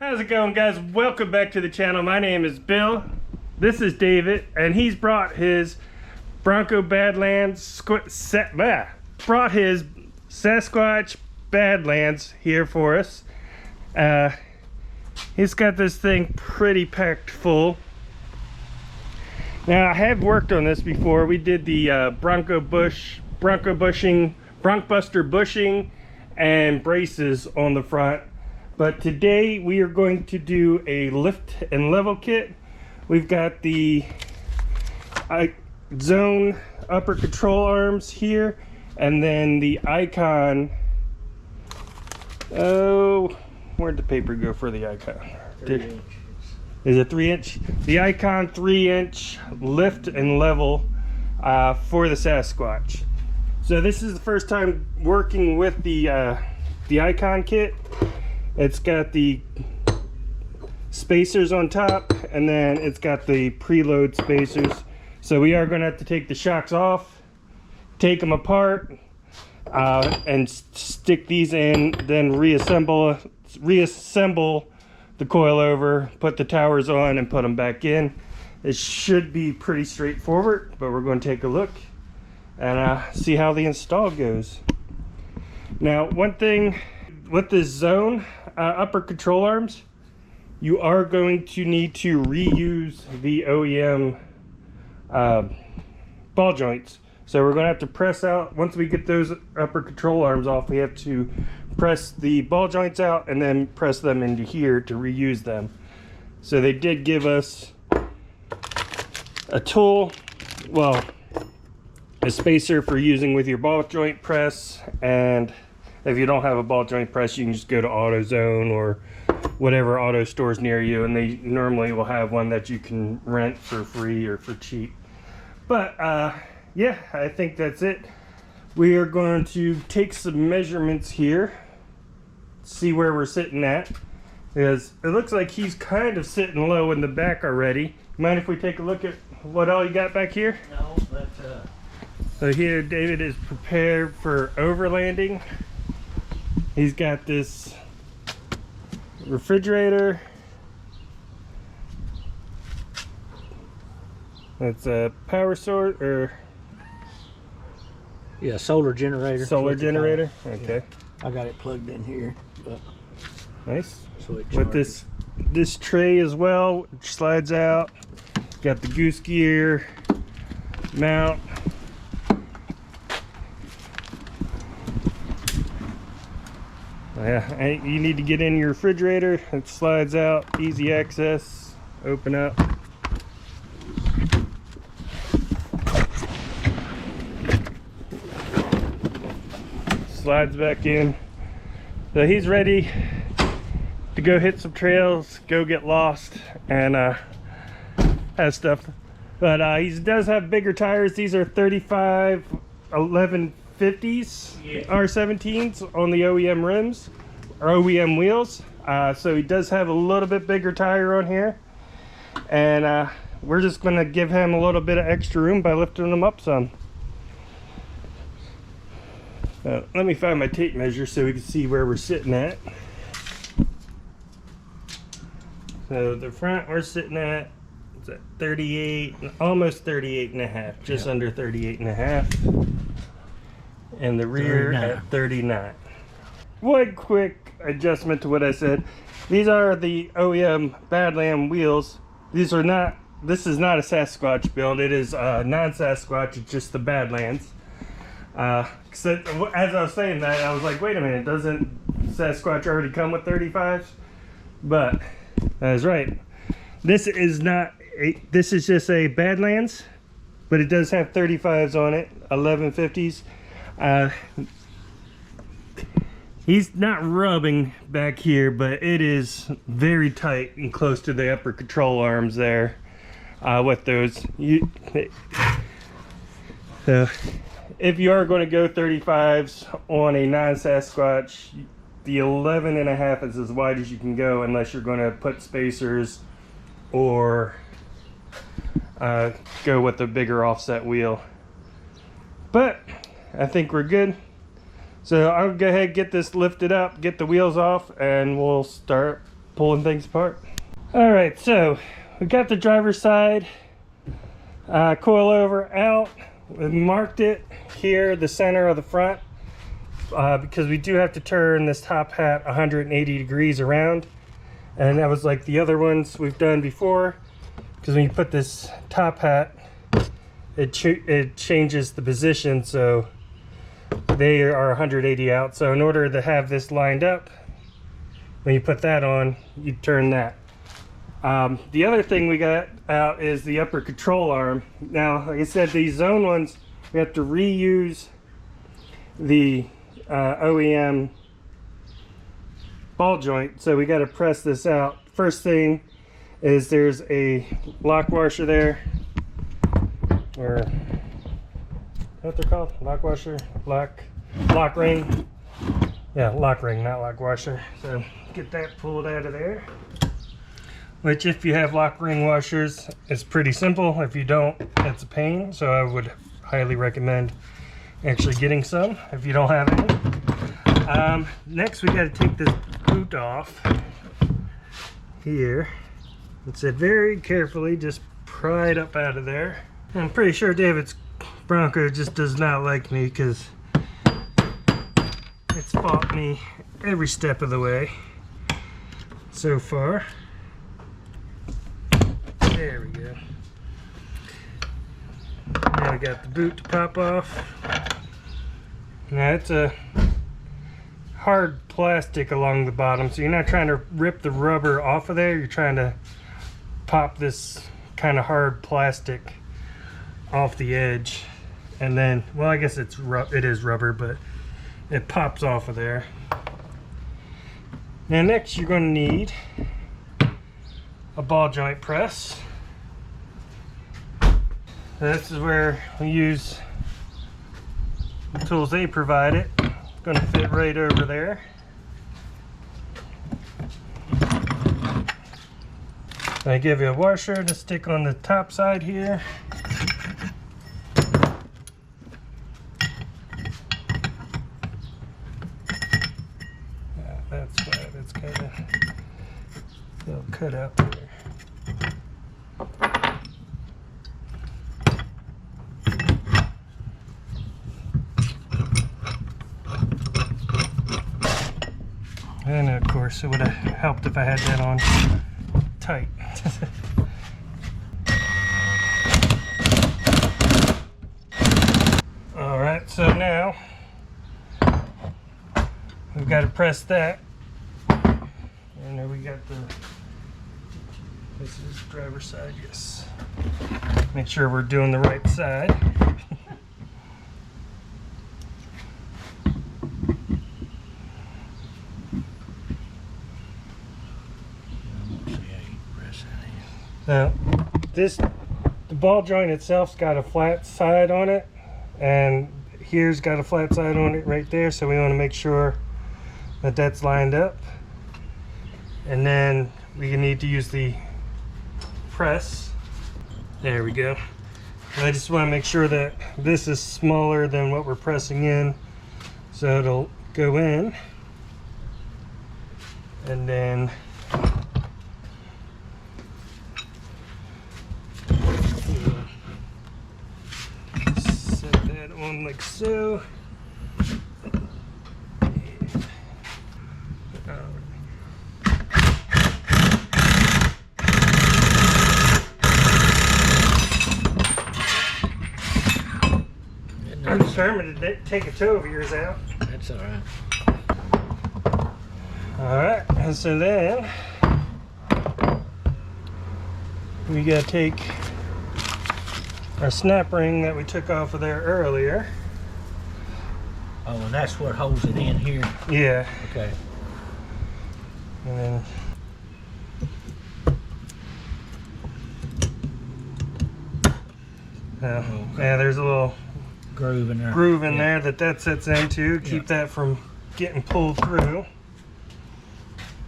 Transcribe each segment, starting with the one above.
How's it going, guys? Welcome back to the channel. My name is Bill. This is David, and he's brought his Bronco Badlands brought his Sasquatch Badlands here for us. He's got this thing pretty packed full. Now, I have worked on this before. We did the Bronco Buster bushing and braces on the front. But today we are going to do a lift and level kit. We've got the zone upper control arms here, and then the icon. Oh, where'd the paper go for the icon? Is it 3-inch? The icon 3-inch lift and level for the Sasquatch. So this is the first time working with the icon kit. It's got the spacers on top, and then it's got the preload spacers. So we are going to have to take the shocks off, take them apart, and stick these in, then reassemble the coil over, put the towers on, and put them back in. It should be pretty straightforward, but we're going to take a look and see how the install goes. Now, one thing with this zone upper control arms, you are going to need to reuse the OEM ball joints. So we're going to have to press out, once we get those upper control arms off, we have to press the ball joints out and then press them into here to reuse them. So they did give us a tool, well, a spacer for using with your ball joint press, and if you don't have a ball joint press, you can just go to AutoZone or whatever auto stores near you, and they normally will have one that you can rent for free or for cheap. But yeah, I think that's it. We are going to take some measurements here, see where we're sitting at, because it looks like he's kind of sitting low in the back already. Mind if we take a look at what all you got back here? No, but so here David is prepared for overlanding. He's got this refrigerator. That's a power source, or yeah, solar generator. Solar generator. Okay. Yeah. I got it plugged in here. But nice. So it with this tray as well, which slides out. Got the goose gear mount. Yeah, you need to get in your refrigerator. It slides out, easy access, open up. Slides back in. So he's ready to go hit some trails, go get lost, and have stuff. But he does have bigger tires. These are 35 1150s, yeah. R17s on the OEM rims, or OEM wheels. So he does have a little bit bigger tire on here, and we're just going to give him a little bit of extra room by lifting him up some. Let me find my tape measure so we can see where we're sitting at. So the front we're sitting at, it's at 38, almost 38 and a half, just under 38 and a half. And the rear 39. At 39. One quick adjustment to what I said. These are the OEM Badland wheels. This is not a Sasquatch build. It is non-Sasquatch. It's just the Badlands. As I was saying that, I was like, wait a minute, doesn't Sasquatch already come with 35s? But that is right. This is just a Badlands, but it does have 35s on it, 1150s. He's not rubbing back here, but it is very tight and close to the upper control arms there with those. So if you are going to go 35s on a non-Sasquatch, the 11.5 is as wide as you can go, unless you're going to put spacers or go with a bigger offset wheel. But I think we're good. So I'll go ahead and get this lifted up, get the wheels off, and we'll start pulling things apart. All right, so we got the driver's side coil over out. We marked it here, the center of the front, because we do have to turn this top hat 180 degrees around. And that was like the other ones we've done before, because when you put this top hat, it changes the position, so they are 180 out. So in order to have this lined up, when you put that on, you turn that. The other thing we got out is the upper control arm. Now, like I said, these zone ones, we have to reuse the OEM ball joint, so we got to press this out. First thing is there's a lock washer there, or what they're called, lock washer, lock ring. Yeah, lock ring, not lock washer. So get that pulled out of there, which if you have lock ring washers, it's pretty simple. If you don't, it's a pain, so I would highly recommend actually getting some if you don't have any. Next we got to take this boot off here. It said very carefully, just pry it up out of there. I'm pretty sure David's Bronco just does not like me, because it's fought me every step of the way so far. There we go. Now we got the boot to pop off. Now it's a hard plastic along the bottom, so you're not trying to rip the rubber off of there, you're trying to pop this kind of hard plastic off the edge. And then, well, I guess it is rubber, but it pops off of there. Now next you're going to need a ball joint press. This is where we use the tools they provided. It's going to fit right over there. I give you a washer to stick on the top side here. Yeah, that's why that's kind of a little cut out there. And of course, it would have helped if I had that on tight. All right, so now we've got to press that. And then we got this is driver's side, yes. Make sure we're doing the right side. Now, the ball joint itself's got a flat side on it, and here's got a flat side on it right there, so we want to make sure that that's lined up. And then we need to use the press. There we go. And I just want to make sure that this is smaller than what we're pressing in, so it'll go in. And then set that on like so. I'm determined to take a toe of yours out. That's all right. All right, and so then we gotta take our snap ring that we took off of there earlier. Oh, and that's what holds it in here. Yeah. Okay. And then yeah, there's a little groove in there. Groove in there that sets into. Keep that from getting pulled through.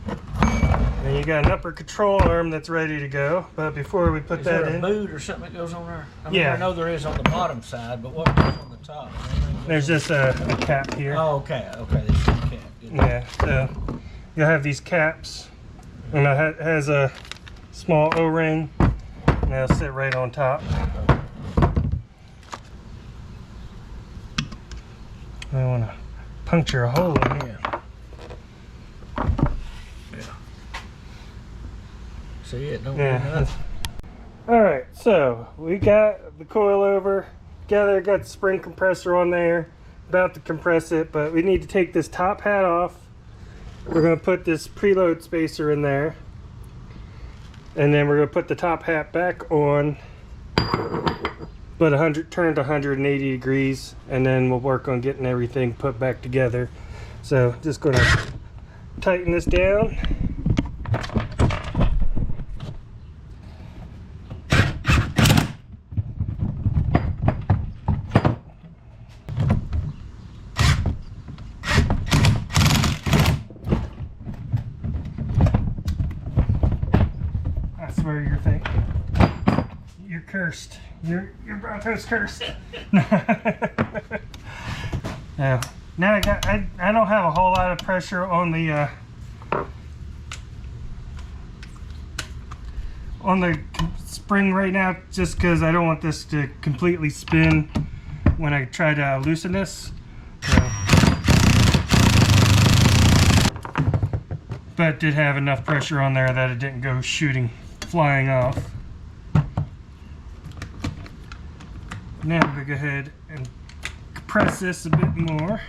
And you got an upper control arm that's ready to go. But before we put that in, is there a boot or something that goes on there? I mean, yeah, I know there is on the bottom side, but what goes on the top? There's just a cap here. Oh, okay. Okay, there's a cap. Yeah, so you'll have these caps And it has a small O-ring, and that'll sit right on top. I want to puncture a hole in here. See, it don't do nothing. Alright, so we got the coil over together, got the spring compressor on there, about to compress it, but we need to take this top hat off. We're going to put this preload spacer in there, and then we're going to put the top hat back on, but turned 180 degrees, and then we'll work on getting everything put back together. So just going to tighten this down. Where you're thinking you're cursed. Your Bronco's cursed. Now I don't have a whole lot of pressure on the spring right now, just because I don't want this to completely spin when I try to loosen this. But did have enough pressure on there that it didn't go flying off. Now I'm going to go ahead and compress this a bit more.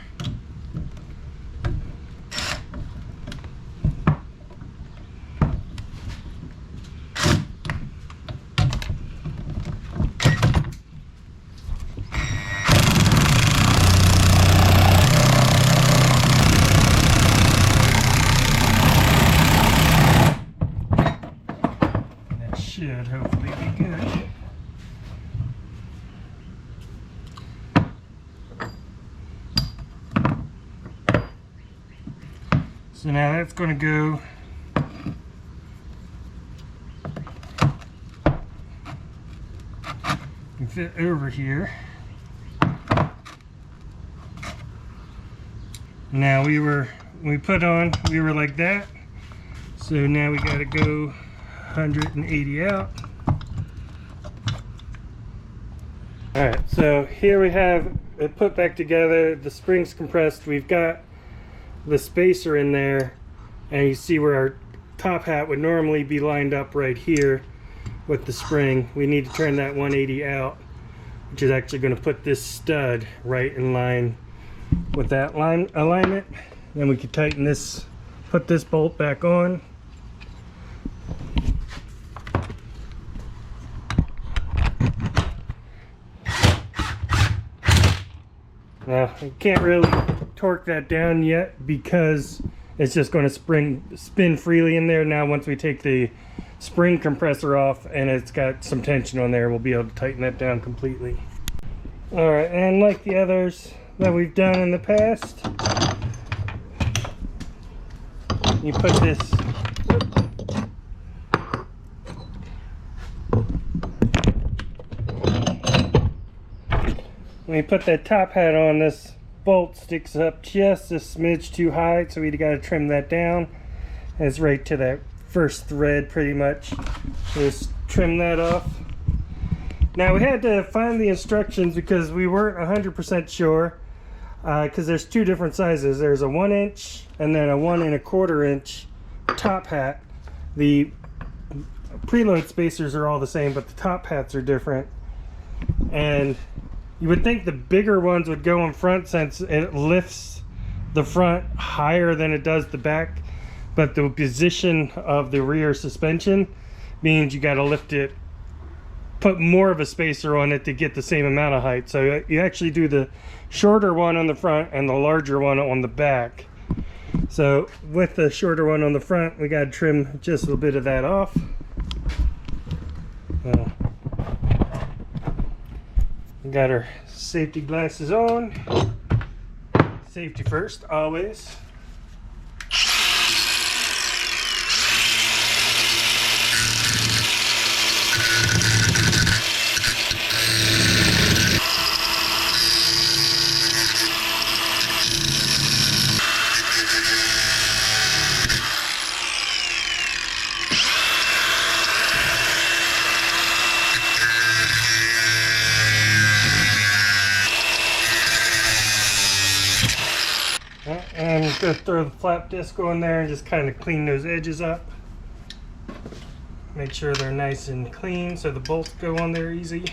Should hopefully be good. So now that's going to go and fit over here. Now we were like that. So now we got to go 180 out. Alright, so here we have it put back together. The spring's compressed. We've got the spacer in there, and you see where our top hat would normally be lined up right here with the spring. We need to turn that 180 out, which is actually going to put this stud right in line with that alignment. Then we can tighten this, put this bolt back on. Now, I can't really torque that down yet because it's just going to spin freely in there. Now, once we take the spring compressor off and it's got some tension on there, we'll be able to tighten that down completely. Alright, and like the others that we've done in the past, you put this when you put that top hat on, this bolt sticks up just a smidge too high, so we got to trim that down. It's right to that first thread pretty much. Just trim that off. Now we had to find the instructions because we weren't 100% sure, because there's two different sizes. There's a 1 inch and then a 1 1/4 inch top hat. The preload spacers are all the same, but the top hats are different. And you would think the bigger ones would go in front since it lifts the front higher than it does the back, but the position of the rear suspension means you got to lift it, put more of a spacer on it to get the same amount of height. So you actually do the shorter one on the front and the larger one on the back. So with the shorter one on the front, we got to trim just a little bit of that off. We got our safety glasses on. Safety first, always. gonna throw the flap disc on there and just kind of clean those edges up. Make sure they're nice and clean so the bolts go on there easy.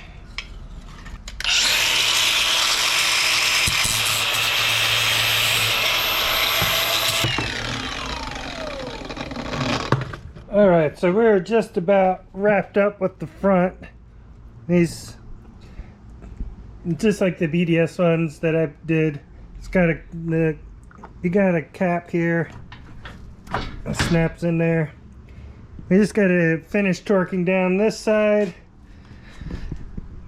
Alright, so we're just about wrapped up with the front. These, just like the BDS ones that I did, it's got you got a cap here, it snaps in there. We just got to finish torquing down this side,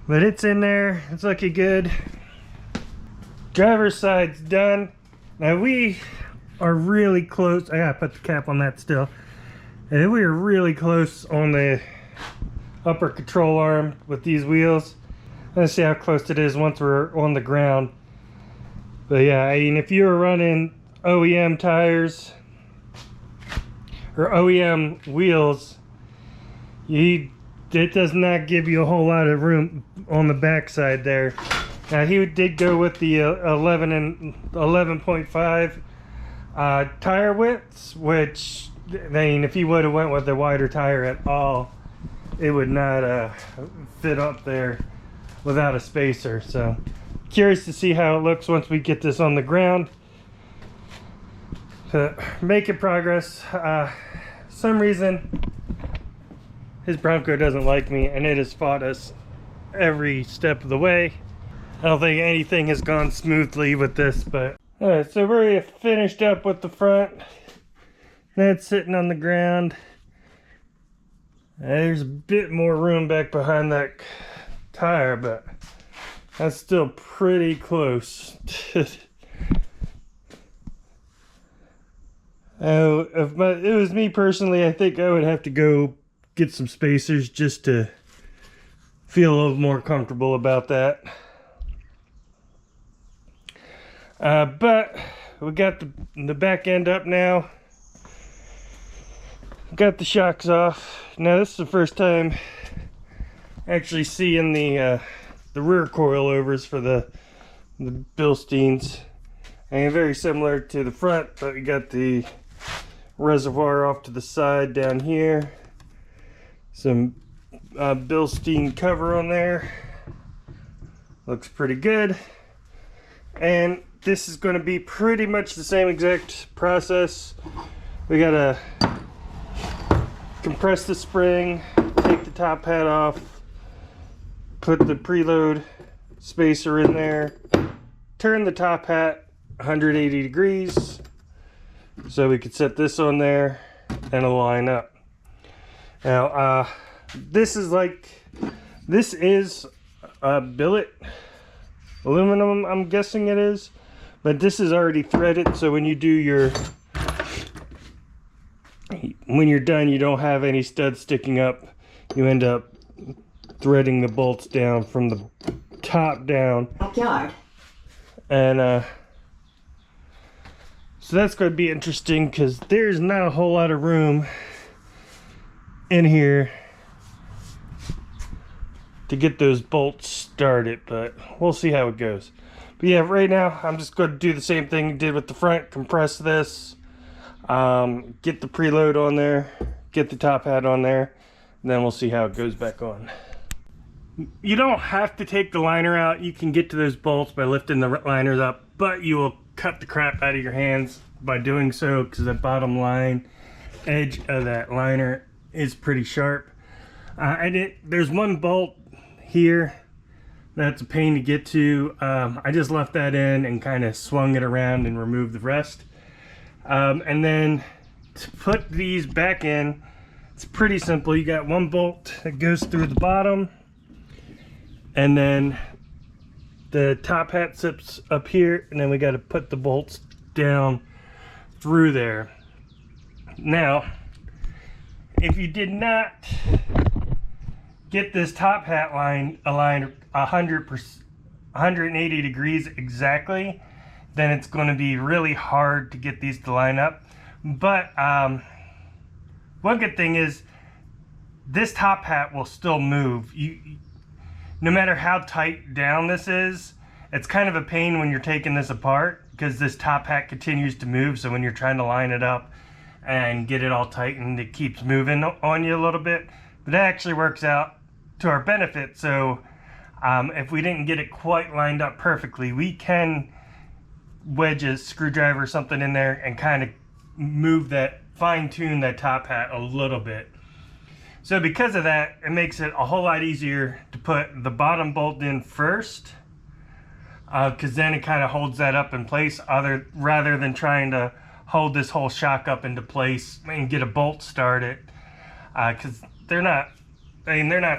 but it's in there, it's looking good. Driver's side's done. Now we are really close. I gotta put the cap on that still. And we are really close on the upper control arm with these wheels. Let's see how close it is once we're on the ground. But yeah, I mean, if you were running OEM tires or OEM wheels, it does not give you a whole lot of room on the backside there. Now he did go with the 11 and 11.5 tire widths, which, I mean, if he would have went with a wider tire at all, it would not fit up there without a spacer. So curious to see how it looks once we get this on the ground. Making progress. Some reason his Bronco doesn't like me, and it has fought us every step of the way. I don't think anything has gone smoothly with this, but alright, so we're finished up with the front. That's sitting on the ground. There's a bit more room back behind that tire, but that's still pretty close. If it was me personally, I think I would have to go get some spacers just to feel a little more comfortable about that. But we got the back end up now. Got the shocks off. Now this is the first time actually seeing the rear coilovers for the Bilsteins. And very similar to the front, but we got the reservoir off to the side down here. Some Bilstein cover on there. Looks pretty good. And this is going to be pretty much the same exact process. We gotta compress the spring, take the top hat off, put the preload spacer in there, turn the top hat 180 degrees so we could set this on there and it'll line up. Now this is billet aluminum, I'm guessing it is, but this is already threaded, so when you're done, you don't have any studs sticking up. You end up threading the bolts down from the top down. Backyard. And so that's going to be interesting because there's not a whole lot of room in here to get those bolts started, but we'll see how it goes. But yeah, right now I'm just going to do the same thing you did with the front. Compress this, get the preload on there, get the top hat on there, and then we'll see how it goes back on. You don't have to take the liner out. You can get to those bolts by lifting the liners up, but you will cut the crap out of your hands by doing so because the bottom line edge of that liner is pretty sharp. There's one bolt here that's a pain to get to. I just left that in and kind of swung it around and removed the rest. And then to put these back in, it's pretty simple. You got one bolt that goes through the bottom, and then the top hat sits up here, and then we got to put the bolts down through there. Now, if you did not get this top hat line aligned 180 degrees exactly, then it's going to be really hard to get these to line up. But one good thing is this top hat will still move. No matter how tight down this is, it's kind of a pain when you're taking this apart. because this top hat continues to move. So when you're trying to line it up and get it all tightened, it keeps moving on you a little bit. But that actually works out to our benefit. So if we didn't get it quite lined up perfectly, we can wedge a screwdriver or something in there and kind of move that, fine tune that top hat a little bit. So because of that, it makes it a whole lot easier to put the bottom bolt in first, because then it kind of holds that up in place rather than trying to hold this whole shock up into place and get a bolt started, because they're not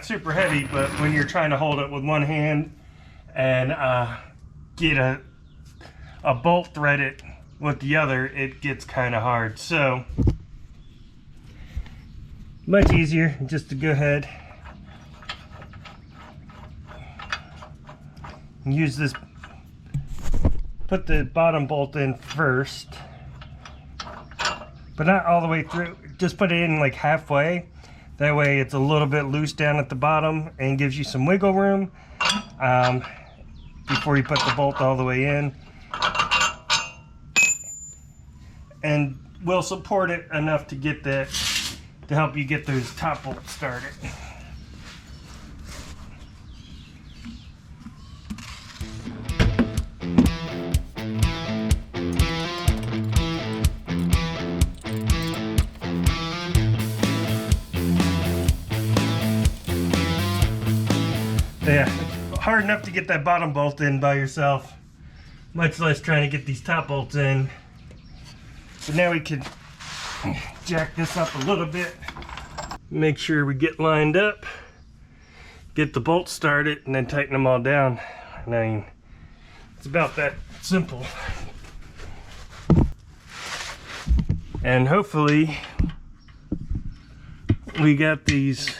super heavy, but when you're trying to hold it with one hand and get a bolt threaded with the other, it gets kind of hard. So much easier just to go ahead and use this, put the bottom bolt in first, but not all the way through, just put it in like halfway. That way it's a little bit loose down at the bottom and gives you some wiggle room before you put the bolt all the way in, and will support it enough to get that, to help you get those top bolts started. Yeah, hard enough to get that bottom bolt in by yourself, much less trying to get these top bolts in. So now we can jack this up a little bit, make sure we get lined up, get the bolts started, and then tighten them all down. I mean, it's about that simple. And hopefully we got these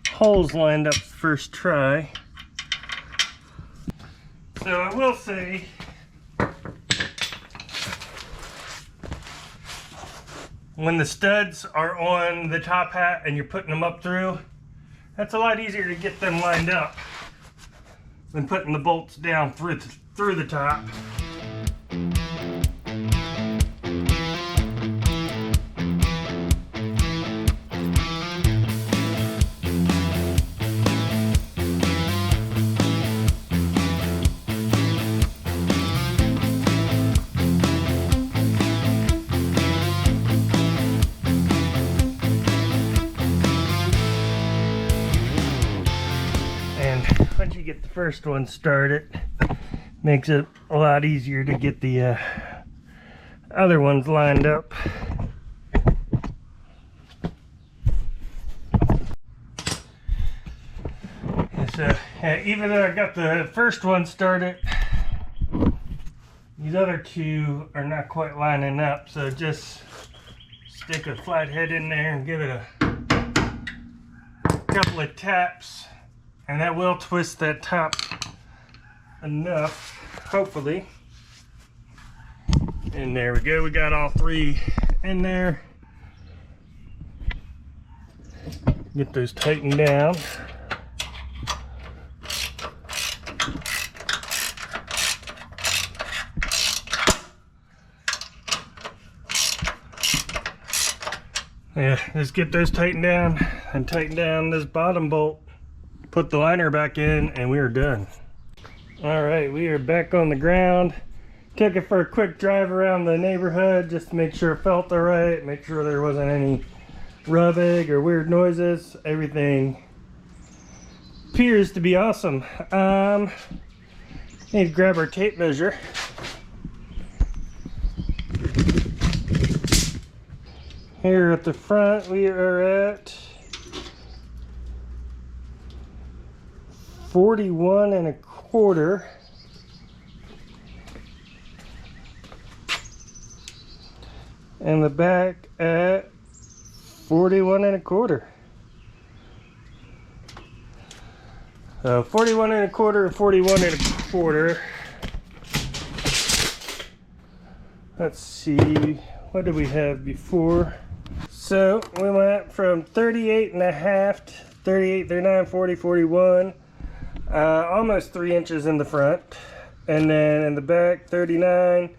holes lined up first try. So I will say, when the studs are on the top hat and you're putting them up through, that's a lot easier to get them lined up than putting the bolts down through the top. Once you get the first one started, makes it a lot easier to get the other ones lined up. So even though I got the first one started, these other two are not quite lining up, so just stick a flat head in there and give it a couple of taps, and that will twist that top enough, hopefully. And there we go, we got all three in there. Get those tightened down. Yeah, just get those tightened down and tighten down this bottom bolt. Put the liner back in and we are done. All right, we are back on the ground. Took it for a quick drive around the neighborhood just to make sure it felt all right, make sure there wasn't any rubbing or weird noises. Everything appears to be awesome. Need to grab our tape measure. Here at the front we are at 41 1/4. And the back at 41 1/4. So 41 1/4 and 41 1/4. Let's see, what did we have before? So we went from 38.5 to 38, 39, 40, 41. Almost 3 inches in the front. and then in the back 39,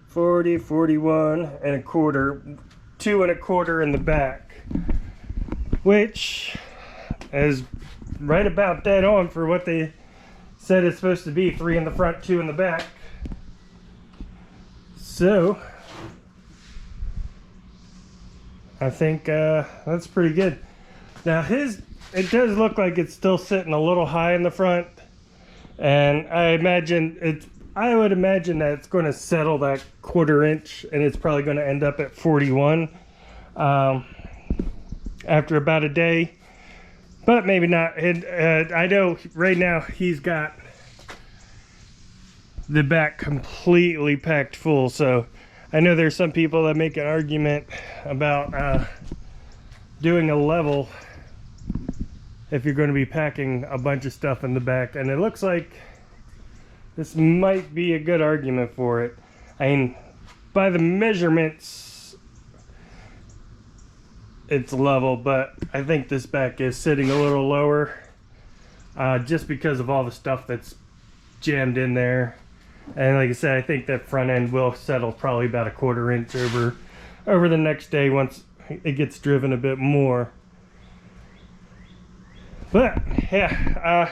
40, 41 and a quarter, 2 1/4 in the back, which is right about dead on for what they said it's supposed to be. 3 in the front, 2 in the back. So I think that's pretty good. Now it does look like it's still sitting a little high in the front, and I would imagine that it's going to settle that 1/4 inch, and it's probably going to end up at 41 after about a day, but maybe not. I know right now he's got the back completely packed full, so I know there's some people that make an argument about doing a level if you're going to be packing a bunch of stuff in the back, and it looks like this might be a good argument for it. I mean, by the measurements it's level, but I think this back is sitting a little lower just because of all the stuff that's jammed in there. And like I said, I think that front end will settle probably about a 1/4 inch over the next day once it gets driven a bit more. But yeah,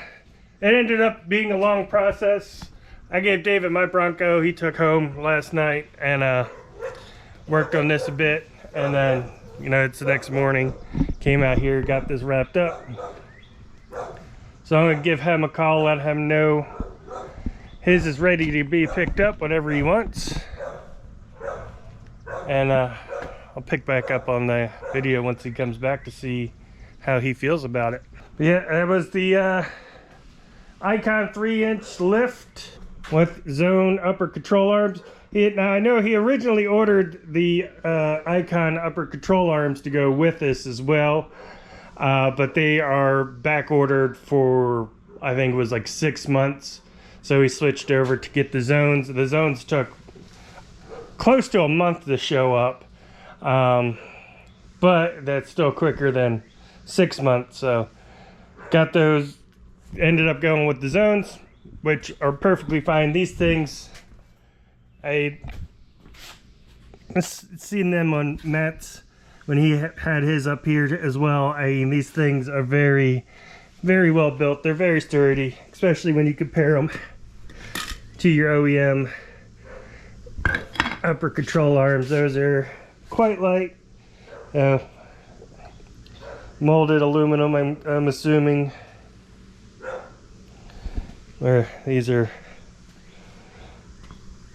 it ended up being a long process. I gave David my Bronco. He took home last night and worked on this a bit, and then, you know, it's the next morning. Came out here, got this wrapped up. So I'm gonna give him a call, let him know his is ready to be picked up whenever he wants, and I'll pick back up on the video once he comes back to see how he feels about it. But yeah, that was the Icon 3-inch lift with zone upper control arms. Now I know he originally ordered the Icon upper control arms to go with this as well, but they are back ordered for, I think it was like 6 months. So we switched over to get the zones. The zones took close to a month to show up, but that's still quicker than 6 months. So got those, ended up going with the zones, which are perfectly fine. These things, I've seen them on Matt's when he had his up here as well. I mean, these things are very, very well built. They're very sturdy, especially when you compare them to your OEM upper control arms. Those are quite light, molded aluminum, I'm assuming, where these are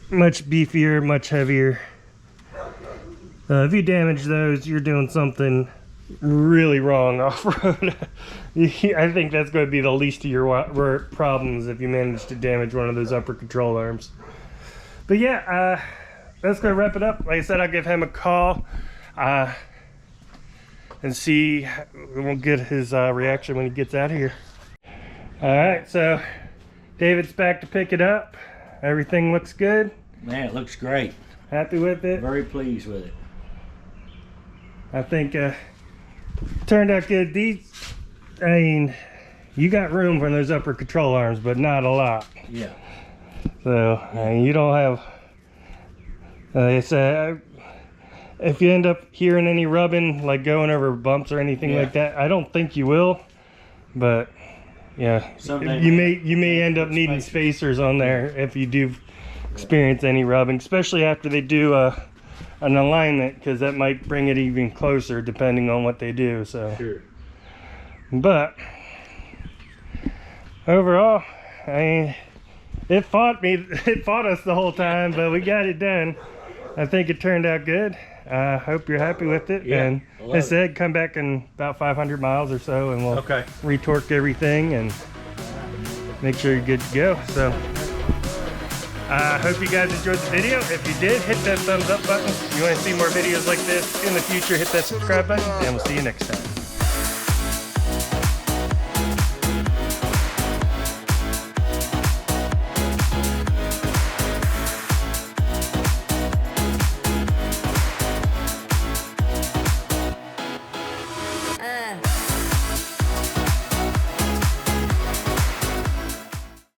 much beefier, much heavier. If you damage those, you're doing something really wrong off-road. I think that's going to be the least of your problems if you manage to damage one of those upper control arms. But yeah, that's going to wrap it up. Like I said, I'll give him a call and see, we'll get his reaction when he gets out of here. Alright, so David's back to pick it up. Everything looks good. Man, it looks great. Happy with it? Very pleased with it. I think turned out good. These, I mean, you got room for those upper control arms, but not a lot. Yeah. So, I mean, you don't have, like I said, if you end up hearing any rubbing, like going over bumps or anything like that, I don't think you will, but yeah, someday you may end up needing spacers on there if you do experience any rubbing, especially after they do an alignment, because that might bring it even closer depending on what they do. So sure. But overall, I mean, it fought us the whole time, but we got it done. I think it turned out good. I hope you're happy with it. Yeah, and as I said, come back in about 500 miles or so, and we'll retorque everything and make sure you're good to go. So I hope you guys enjoyed the video. If you did, hit that thumbs up button. If you want to see more videos like this in the future, hit that subscribe button, and we'll see you next time.